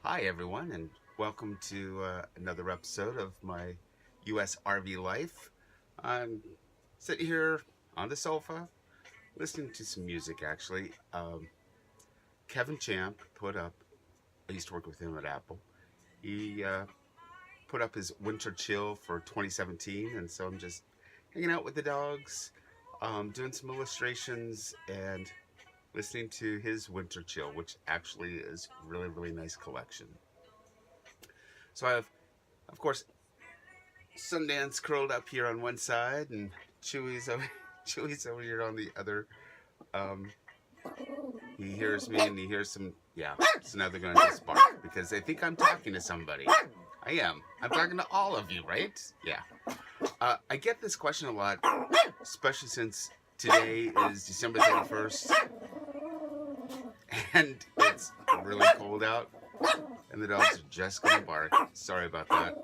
Hi everyone, and welcome to another episode of my US RV life. I'm sitting here on the sofa listening to some music actually. Kevin Champ put up, I used to work with him at Apple. He put up his winter chill for 2017, and so I'm just hanging out with the dogs, doing some illustrations and listening to his winter chill, which actually is really nice collection. So I have, of course, Sundance curled up here on one side, and Chewy's over, Chewy's over here on the other. Um, he hears me, and he hears some. Yeah, so now they're going to just bark because they think I'm talking to somebody. I am. I'm talking to all of you, right? Yeah. I get this question a lot, especially since today is December 31st, and it's really cold out, and the dogs are just going to bark. Sorry about that.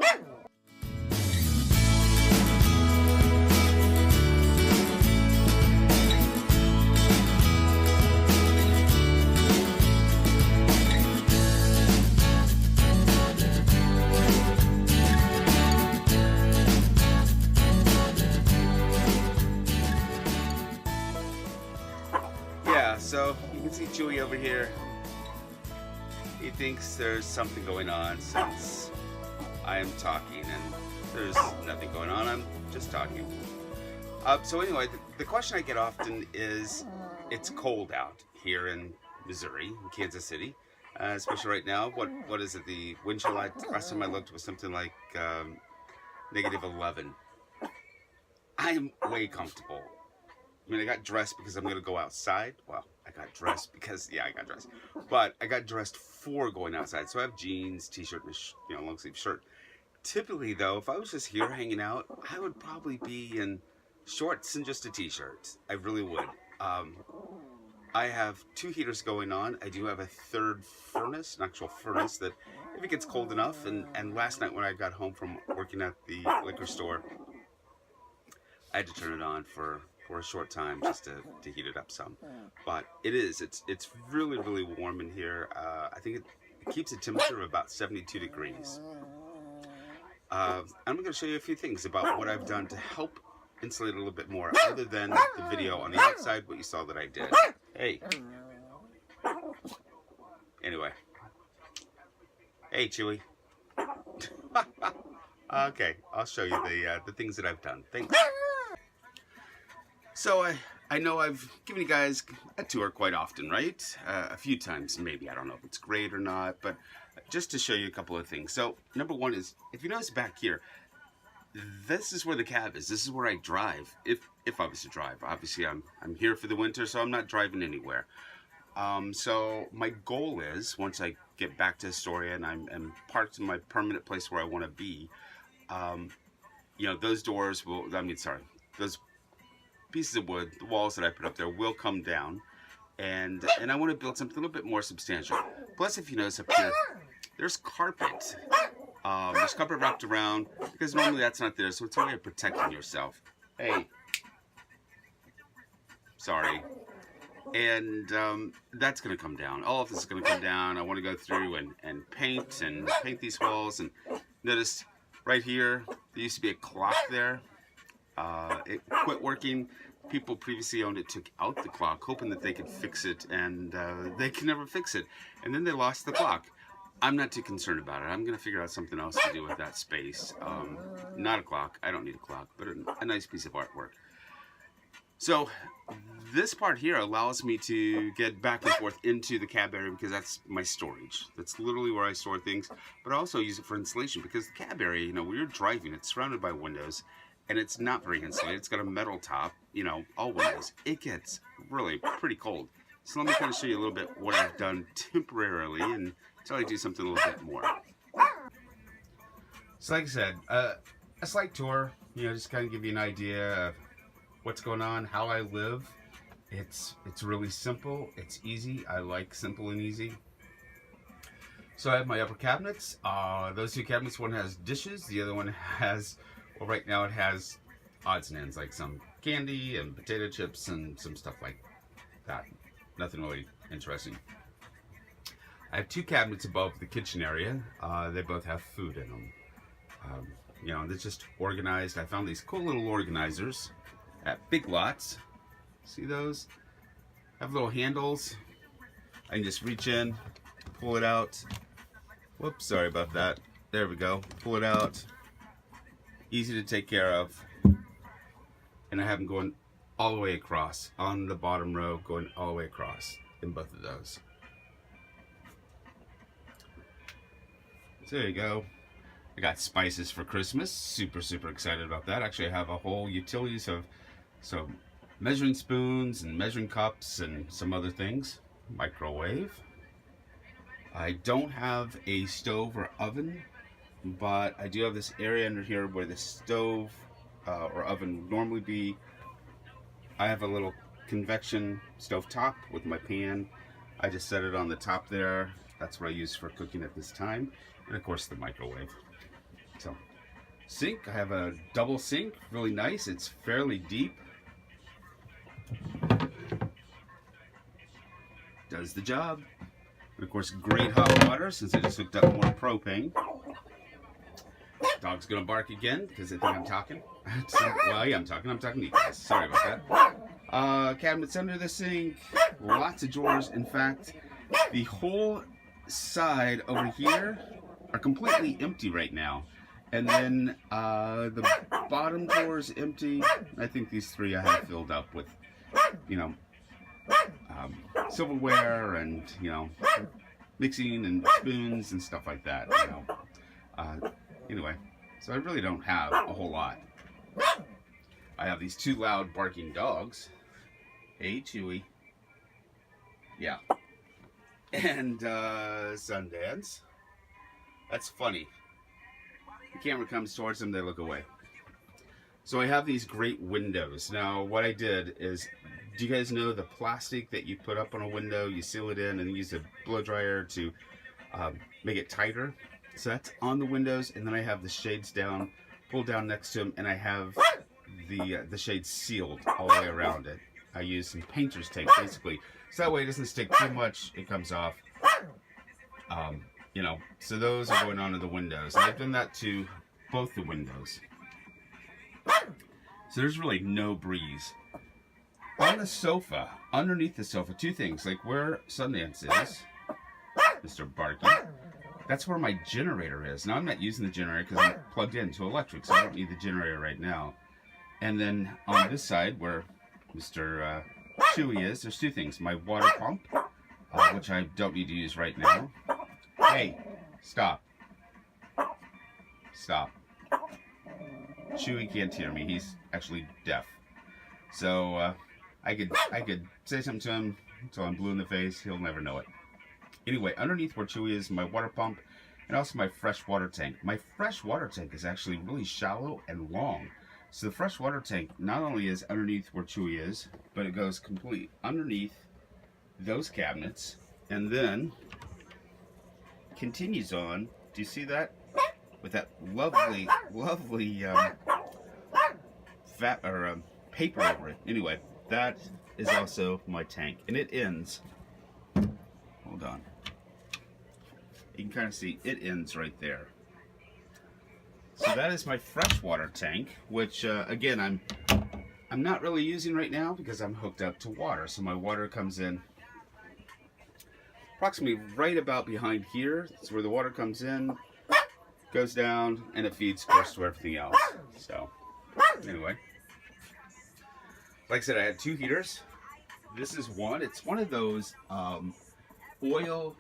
So you can see Chewy over here. He thinks there's something going on since I am talking, and there's nothing going on. I'm just talking. So anyway, the question I get often is, it's cold out here in Missouri, in Kansas City, especially right now. What is it? The wind chill last time I looked was something like -11. I am way comfortable. I mean, I got dressed because I'm going to go outside. Well, I got dressed because, yeah, I got dressed. But I got dressed for going outside. So I have jeans, t-shirt, and a long sleeve shirt. Typically, though, if I was just here hanging out, I would probably be in shorts and just a t-shirt. I really would. I have 2 heaters going on. I do have a third furnace, an actual furnace that if it gets cold enough. And last night when I got home from working at the liquor store, I had to turn it on for a short time just to heat it up some. But it's really warm in here. I think it keeps a temperature of about 72 degrees. I'm going to show you a few things about what I've done to help insulate a little bit more, other than the video on the outside, what you saw that I did. Hey. Anyway. Hey, Chewy. Okay, I'll show you the things that I've done. Thanks. So I know I've given you guys a tour quite often, right? A few times maybe. I don't know if it's great or not, but just to show you a couple of things. So number one is, if you notice back here, this is where the cab is. This is where I drive, if I was to drive. Obviously I'm here for the winter, so I'm not driving anywhere. So my goal is, once I get back to Astoria and I'm parked in my permanent place where I want to be, those doors will, those pieces of wood, the walls that I put up there will come down, and I want to build something a little bit more substantial. Plus, if you notice up here, there's carpet. There's carpet wrapped around, because normally that's not there, so it's a way of protecting yourself. Hey. Sorry. And that's going to come down. All of this is going to come down. I want to go through and paint these walls. And notice right here, there used to be a clock there. It quit working. People previously owned it, took out the clock, hoping that they could fix it, and they can never fix it. And then they lost the clock. I'm not too concerned about it. I'm going to figure out something else to do with that space. Not a clock. I don't need a clock, but a nice piece of artwork. So this part here allows me to get back and forth into the cab area, because that's my storage. That's literally where I store things, but I also use it for insulation, because the cab area, when you're driving, it's surrounded by windows, and it's not very insulated. It's got a metal top, all windows. It gets really pretty cold. So let me kind of show you a little bit what I've done temporarily until I do something a little bit more. So like I said, a slight tour, just kind of give you an idea of what's going on, how I live. It's really simple. It's easy. I like simple and easy. So I have my upper cabinets. Those 2 cabinets, one has dishes, the other one has, well, right now it has odds and ends, like some candy and potato chips and some stuff like that. Nothing really interesting. I have two cabinets above the kitchen area. They both have food in them. You know, they're just organized. I found these cool little organizers at Big Lots. See those? Have little handles. I can just reach in, pull it out. Whoops, sorry about that. There we go. Pull it out. Easy to take care of. And I have them going all the way across on the bottom row, going all the way across in both of those. So there you go. I got spices for Christmas. Super excited about that. Actually, I have a whole utilities of some measuring spoons and measuring cups and some other things. Microwave. I don't have a stove or oven, but I do have this area under here where the stove or oven would normally be. I have a little convection stove top with my pan. I just set it on the top there. That's what I use for cooking at this time. And of course the microwave. So, sink. I have a double sink, really nice. It's fairly deep. Does the job. And of course, great hot water since I just hooked up more propane. Dog's gonna bark again because I think I'm talking. Well, yeah, I'm talking to you guys. Sorry about that. Cabinets under the sink. Lots of drawers. In fact, the whole side over here are completely empty right now. And then the bottom drawer is empty. I think these three I have filled up with, you know, silverware and, you know, mixing and spoons and stuff like that, you know. Anyway, so I really don't have a whole lot. I have these two loud barking dogs. Hey, Chewy. Yeah. And Sundance. That's funny. The camera comes towards them, they look away. So I have these great windows. Now, what I did is, do you guys know the plastic that you put up on a window, you seal it in, and then use a blow dryer to make it tighter? So that's on the windows, and then I have the shades down, pulled down next to them, and I have the shades sealed all the way around it. I use some painter's tape, basically, so that way it doesn't stick too much, it comes off. You know, so those are going onto the windows. And I've done that to both the windows. So there's really no breeze. On the sofa, underneath the sofa, two things. Like where Sundance is, Mr. Barky, that's where my generator is. Now I'm not using the generator because I'm plugged into electric, so I don't need the generator right now. And then on this side where Mr. Chewy is, there's two things. My water pump, which I don't need to use right now. Hey, stop. Stop. Chewy can't hear me. He's actually deaf. So I could say something to him until I'm blue in the face. He'll never know it. Anyway, underneath where Chewy is, my water pump and also my fresh water tank. My fresh water tank is actually really shallow and long. So the fresh water tank not only is underneath where Chewy is, but it goes complete underneath those cabinets and then continues on. Do you see that? With that lovely paper over it. Anyway, that is also my tank, and it ends. Hold on. You can kind of see it ends right there. So that is my freshwater tank, which again I'm not really using right now because I'm hooked up to water. So my water comes in approximately right about behind here. That's where the water comes in, goes down, and it feeds, of course, to everything else. So anyway, like I said, I had two heaters. This is one. It's one of those oil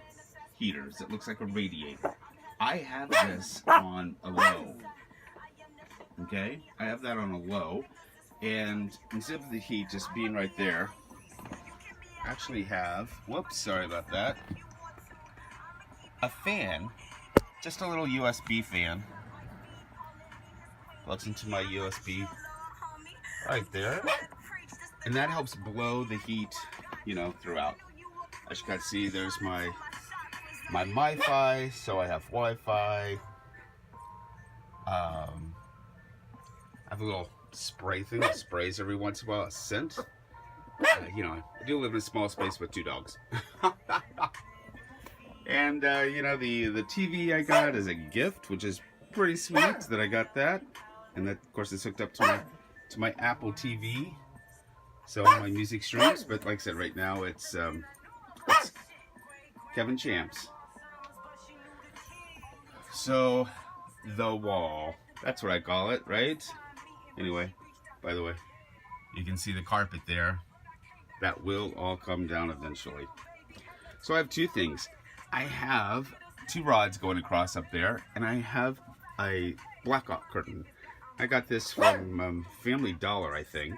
heaters that looks like a radiator. I have this on a low. Okay, I have that on a low, and instead of the heat just being right there, I actually have, whoops, sorry about that, a fan, just a little USB fan. Plugs into my USB right there, and that helps blow the heat, you know, throughout. As you can see, there's my Wi-Fi, so I have Wi-Fi. I have a little spray thing that sprays every once in a while, a scent. You know, I do live in a small space with two dogs. And you know, the TV I got as a gift, which is pretty sweet that I got that. And that, of course, is hooked up to my Apple TV, so my music streams. But like I said, right now it's Kevin Champs. So the wall, that's what I call it, right? Anyway, by the way, you can see the carpet there. That will all come down eventually. So I have two things. I have two rods going across up there, and I have a blackout curtain. I got this from Family Dollar, I think,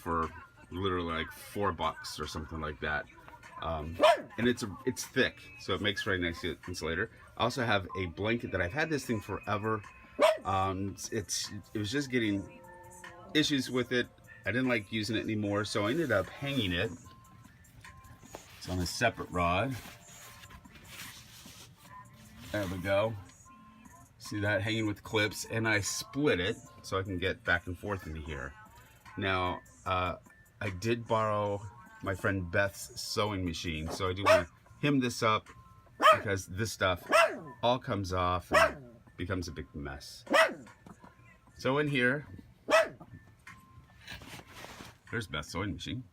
for literally like $4 or something like that. And it's thick, so it makes very nice insulator. I also have a blanket that I've had this thing forever. It was just getting issues with it. I didn't like using it anymore, so I ended up hanging it. It's on a separate rod. There we go. See that, hanging with clips, and I split it so I can get back and forth into here. Now, I did borrow my friend Beth's sewing machine, so I do want to hem this up because this stuff all comes off and becomes a big mess. So in here, there's Beth's sewing machine.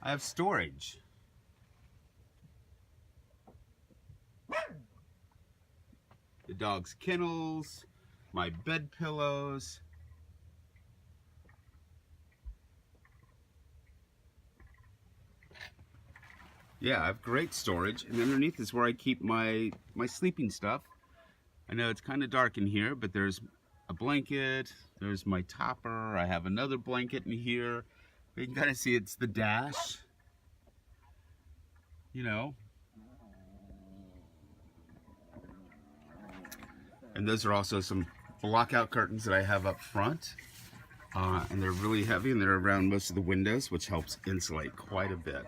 I have storage. The dog's kennels, my bed pillows. Yeah, I have great storage, and underneath is where I keep my sleeping stuff. I know it's kind of dark in here, but there's a blanket, there's my topper, I have another blanket in here. You can kind of see it's the dash, you know. And those are also some blockout curtains that I have up front. And they're really heavy, and they're around most of the windows, which helps insulate quite a bit,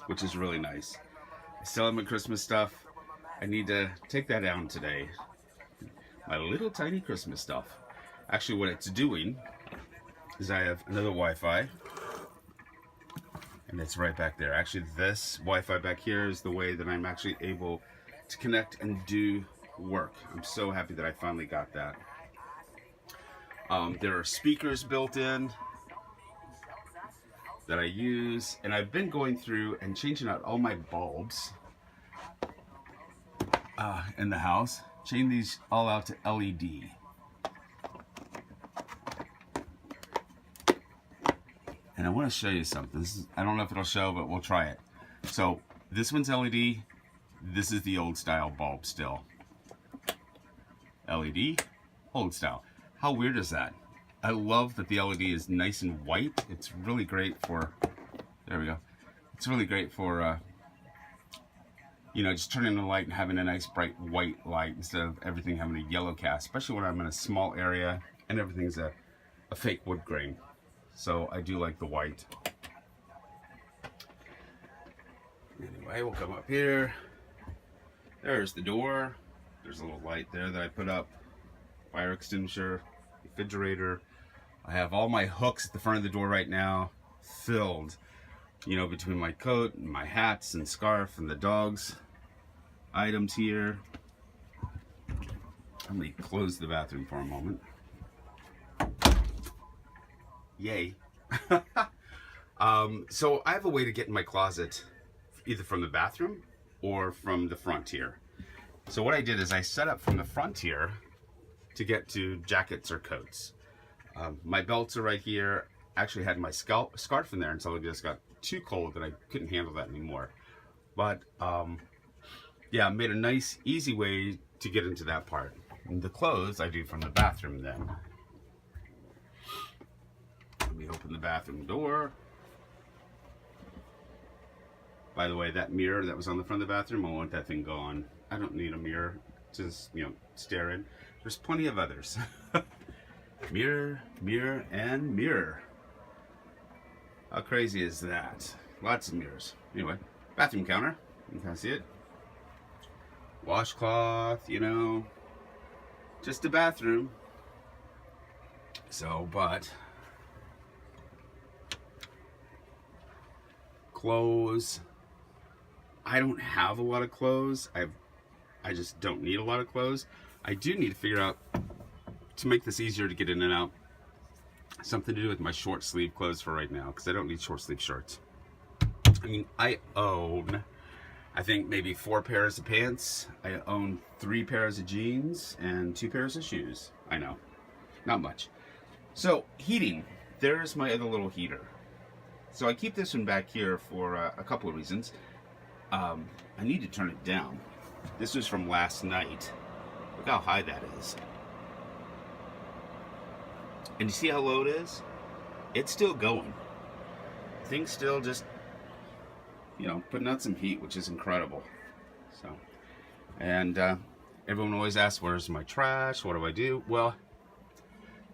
which is really nice. I still have my Christmas stuff. I need to take that down today. My little tiny Christmas stuff. Actually, what it's doing is I have another Wi-Fi, and it's right back there. Actually, this Wi-Fi back here is the way that I'm actually able to connect and do work. I'm so happy that I finally got that. There are speakers built in that I use, and I've been going through and changing out all my bulbs in the house. Change these all out to LED. And I want to show you something. I don't know if it'll show, but we'll try it. So this one's LED. This is the old style bulb still. LED, old style. How weird is that? I love that the LED is nice and white. It's really great for, there we go. It's really great for, you know, just turning the light and having a nice bright white light instead of everything having a yellow cast, especially when I'm in a small area and everything's a fake wood grain. So I do like the white. Anyway, we'll come up here. There's the door. There's a little light there that I put up. Fire extinguisher, refrigerator. I have all my hooks at the front of the door right now filled, you know, between my coat and my hats and scarf and the dog's items here. Let me close the bathroom for a moment. Yay. So I have a way to get in my closet either from the bathroom or from the front here. So what I did is I set up from the front here to get to jackets or coats. My belts are right here. Actually had my scarf in there until it just got too cold that I couldn't handle that anymore. But yeah, I made a nice easy way to get into that part. And the clothes I do from the bathroom then. Let me open the bathroom door. By the way, that mirror that was on the front of the bathroom, I want that thing gone. I don't need a mirror to just, you know, stare in. There's plenty of others. Mirror, mirror, and mirror. How crazy is that? Lots of mirrors. Anyway, bathroom counter. You can see it. Washcloth, you know. Just a bathroom. So, but clothes, I don't have a lot of clothes. I just don't need a lot of clothes. I do need to figure out, to make this easier to get in and out, something to do with my short sleeve clothes for right now, because I don't need short sleeve shirts. I mean, I own, I think, maybe 4 pairs of pants. I own 3 pairs of jeans and 2 pairs of shoes. I know, not much. So, heating. There's my other little heater. So I keep this one back here for a couple of reasons. I need to turn it down. This was from last night. Look how high that is. And you see how low it is? It's still going. Things still just, you know, putting out some heat, which is incredible. So, and everyone always asks, where's my trash? What do I do? Well,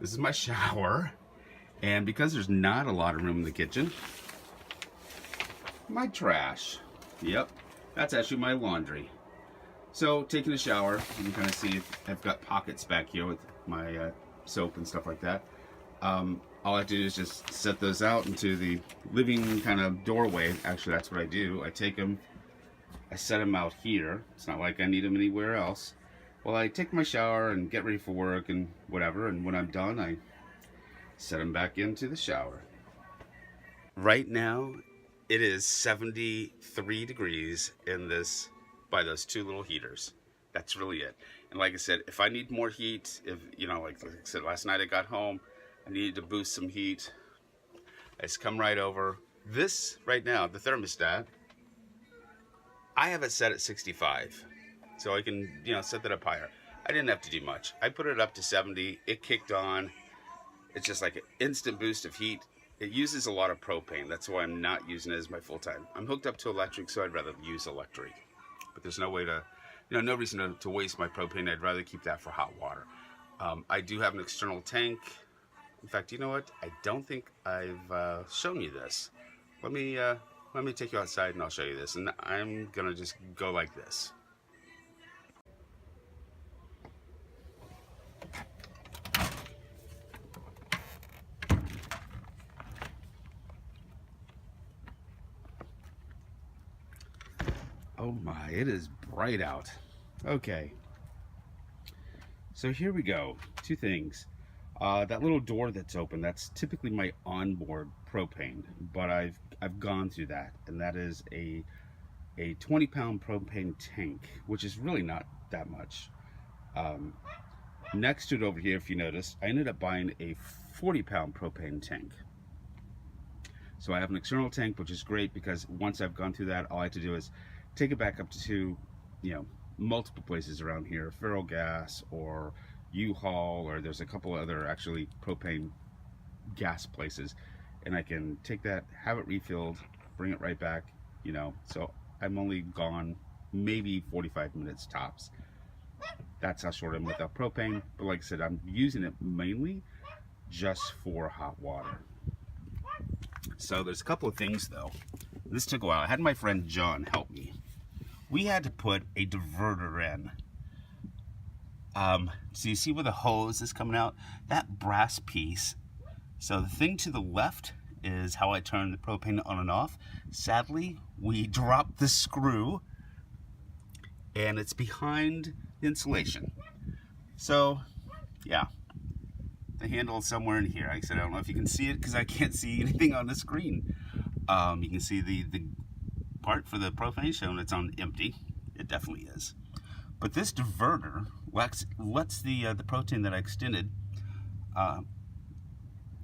this is my shower. And because there's not a lot of room in the kitchen, my trash. Yep, that's actually my laundry. So, taking a shower, you can kind of see I've got pockets back here with my soap and stuff like that. All I have to do is just set those out into the living kind of doorway. Actually, that's what I do. I take them, I set them out here. It's not like I need them anywhere else. Well, I take my shower and get ready for work and whatever, and when I'm done, I set them back into the shower. Right now, it is 73 degrees in this, by those 2 little heaters. That's really it. And like I said, if I need more heat, if, you know, like I said, last night I got home, I needed to boost some heat. I just come right over. This, right now, the thermostat, I have it set at 65. So I can, you know, set that up higher. I didn't have to do much. I put it up to 70. It kicked on. It's just like an instant boost of heat. It uses a lot of propane. That's why I'm not using it as my full-time. I'm hooked up to electric, so I'd rather use electric. But there's no way to, you know, no reason to waste my propane. I'd rather keep that for hot water. I do have an external tank. In fact, you know what? I don't think I've shown you this. Let me take you outside and I'll show you this. And I'm gonna just go like this. Oh my, it is bright out. Okay. So here we go. 2 things. That little door that's open, that's typically my onboard propane, but I've gone through that, and that is a 20-pound propane tank, which is really not that much. Next to it over here, if you notice, I ended up buying a 40-pound propane tank. So I have an external tank, which is great because once I've gone through that, all I have to do is take it back up to, you know, multiple places around here, Feral Gas or U-Haul, or there's a couple other actually propane gas places, and I can take that, have it refilled, bring it right back, you know. So I'm only gone maybe 45 minutes tops. That's how short I'm without propane. But like I said, I'm using it mainly just for hot water. So there's a couple of things though. This took a while. I had my friend John help me. We had to put a diverter in. So you see where the hose is coming out? That brass piece. So the thing to the left is how I turn the propane on and off. Sadly, we dropped the screw and it's behind the insulation. So, yeah. The handle is somewhere in here. Like I said, I don't know if you can see it because I can't see anything on the screen. You can see the part for the propane shown, it's on empty. It definitely is. But this diverter lets the propane that I extended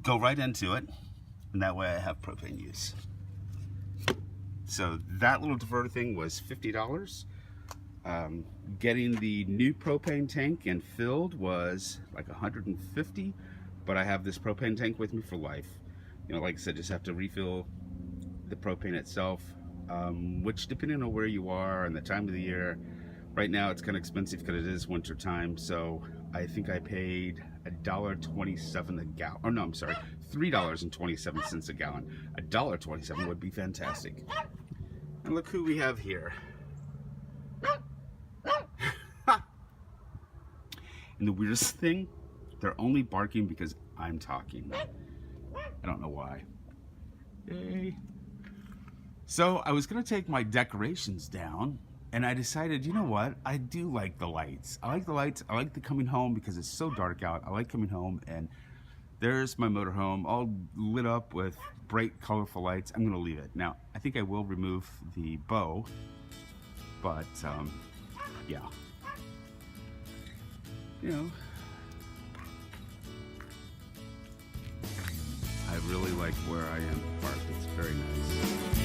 go right into it, and that way I have propane use. So that little diverter thing was $50. Getting the new propane tank and filled was like $150, but I have this propane tank with me for life. You know, like I said, just have to refill the propane itself, which depending on where you are and the time of the year, right now it's kind of expensive because it is winter time. So I think I paid $1.27 a gallon. Oh no, I'm sorry, $3.27 a gallon. $1.27 would be fantastic. And look who we have here. And the weirdest thing, they're only barking because I'm talking. I don't know why. Hey. So I was gonna take my decorations down, and I decided, you know what? I do like the lights. I like the lights. I like the coming home because it's so dark out. I like coming home, and there's my motorhome all lit up with bright, colorful lights. I'm gonna leave it. Now, I think I will remove the bow, but yeah. You know, I really like where I am parked. It's very nice.